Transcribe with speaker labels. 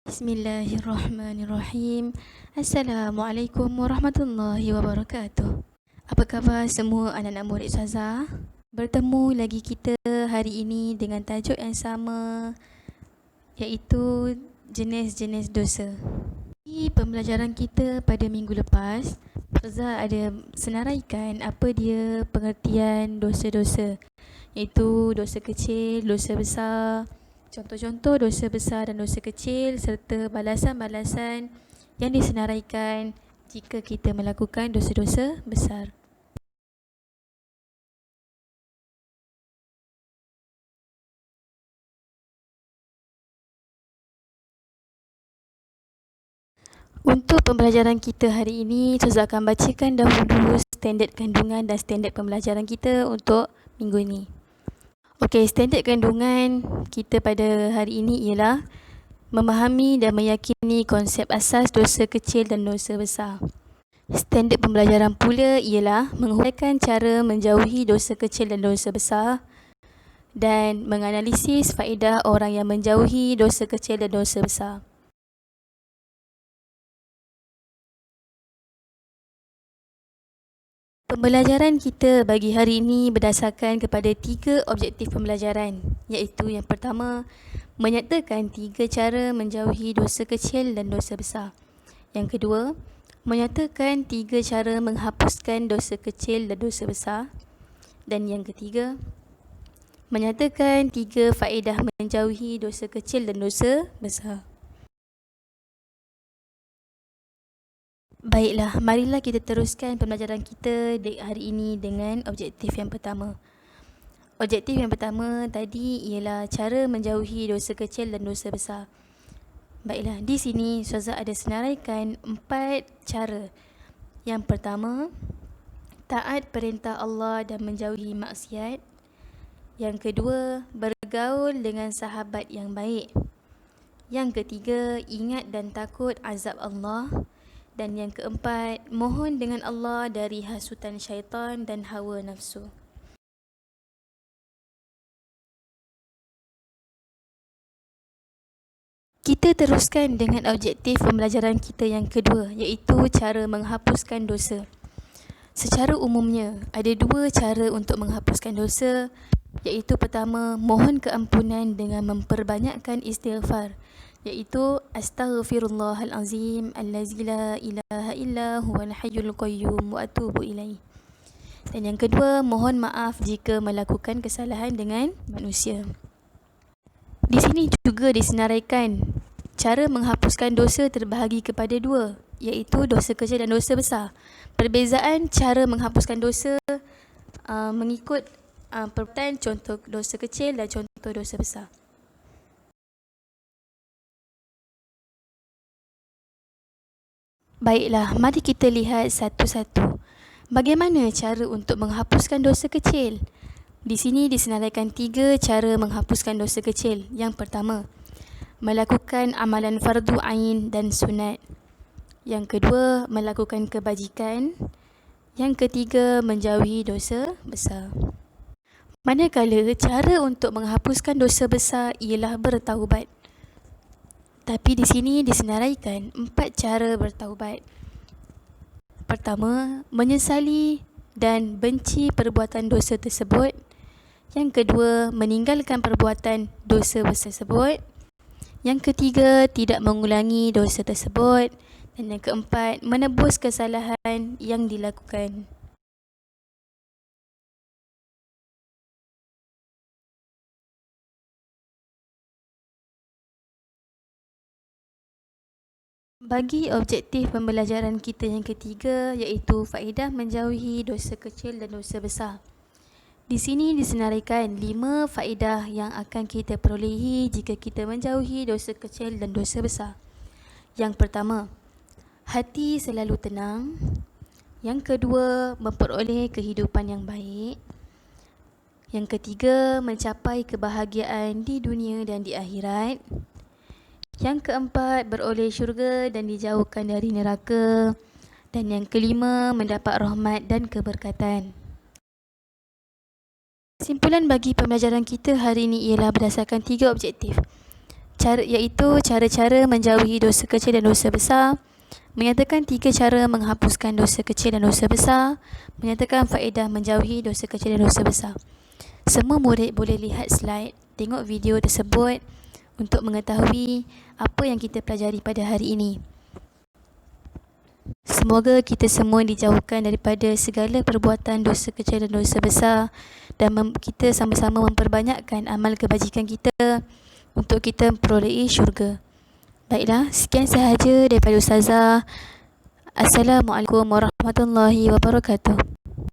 Speaker 1: Bismillahirrahmanirrahim. Assalamualaikum warahmatullahi wabarakatuh. Apa khabar semua anak-anak murid Ustazah? Bertemu lagi kita hari ini dengan tajuk yang sama, iaitu jenis-jenis dosa. Di pembelajaran kita pada minggu lepas, Ustazah ada senaraikan apa dia pengertian dosa-dosa, iaitu dosa kecil, dosa besar, contoh-contoh dosa besar dan dosa kecil serta balasan-balasan yang disenaraikan jika kita melakukan dosa-dosa besar. Untuk pembelajaran kita hari ini, Ustazah akan bacakan dahulu standard kandungan dan standard pembelajaran kita untuk minggu ini. Okey, standard kandungan kita pada hari ini ialah memahami dan meyakini konsep asas dosa kecil dan dosa besar. Standard pembelajaran pula ialah menguraikan cara menjauhi dosa kecil dan dosa besar dan menganalisis faedah orang yang menjauhi dosa kecil dan dosa besar. Pembelajaran kita bagi hari ini berdasarkan kepada 3 objektif pembelajaran, iaitu yang pertama, menyatakan 3 cara menjauhi dosa kecil dan dosa besar. Yang kedua, menyatakan 3 cara menghapuskan dosa kecil dan dosa besar. Dan yang ketiga, menyatakan 3 faedah menjauhi dosa kecil dan dosa besar. Baiklah, marilah kita teruskan pembelajaran kita hari ini dengan objektif yang pertama. Objektif yang pertama tadi ialah cara menjauhi dosa kecil dan dosa besar. Baiklah, di sini Ustazah ada senaraikan 4 cara. Yang pertama, taat perintah Allah dan menjauhi maksiat. Yang kedua, bergaul dengan sahabat yang baik. Yang ketiga, ingat dan takut azab Allah. Dan yang keempat, mohon dengan Allah dari hasutan syaitan dan hawa nafsu. Kita teruskan dengan objektif pembelajaran kita yang kedua, iaitu cara menghapuskan dosa. Secara umumnya, ada 2 cara untuk menghapuskan dosa, iaitu pertama, mohon keampunan dengan memperbanyakkan istighfar, iaitu astaghfirullahalazim allazi la ilaha illa huwal hayyul qayyum wa atubu ilaih. Dan yang kedua, mohon maaf jika melakukan kesalahan dengan manusia. Di sini juga disenaraikan cara menghapuskan dosa terbahagi kepada 2, iaitu dosa kecil dan dosa besar. Perbezaan cara menghapuskan dosa mengikut perbuatan, contoh dosa kecil dan contoh dosa besar. Baiklah, mari kita lihat satu-satu. Bagaimana cara untuk menghapuskan dosa kecil? Di sini disenaraikan 3 cara menghapuskan dosa kecil. Yang pertama, melakukan amalan fardu ain dan sunat. Yang kedua, melakukan kebajikan. Yang ketiga, menjauhi dosa besar. Manakala cara untuk menghapuskan dosa besar ialah bertaubat. Tapi di sini disenaraikan 4 cara bertaubat. Pertama, menyesali dan benci perbuatan dosa tersebut. Yang kedua, meninggalkan perbuatan dosa tersebut. Yang ketiga, tidak mengulangi dosa tersebut. Dan yang keempat, menebus kesalahan yang dilakukan. Bagi objektif pembelajaran kita yang ketiga, iaitu faedah menjauhi dosa kecil dan dosa besar. Di sini disenaraikan 5 faedah yang akan kita perolehi jika kita menjauhi dosa kecil dan dosa besar. Yang pertama, hati selalu tenang. Yang kedua, memperoleh kehidupan yang baik. Yang ketiga, mencapai kebahagiaan di dunia dan di akhirat. Yang keempat, beroleh syurga dan dijauhkan dari neraka. Dan yang kelima, mendapat rahmat dan keberkatan. Kesimpulan bagi pembelajaran kita hari ini ialah berdasarkan 3 objektif. iaitu cara-cara menjauhi dosa kecil dan dosa besar, menyatakan 3 cara menghapuskan dosa kecil dan dosa besar, menyatakan faedah menjauhi dosa kecil dan dosa besar. Semua murid boleh lihat slide, tengok video tersebut untuk mengetahui apa yang kita pelajari pada hari ini. Semoga kita semua dijauhkan daripada segala perbuatan dosa kecil dan dosa besar, dan kita sama-sama memperbanyakkan amal kebajikan kita untuk kita memperolehi syurga. Baiklah, sekian sahaja daripada Ustazah. Assalamualaikum warahmatullahi wabarakatuh.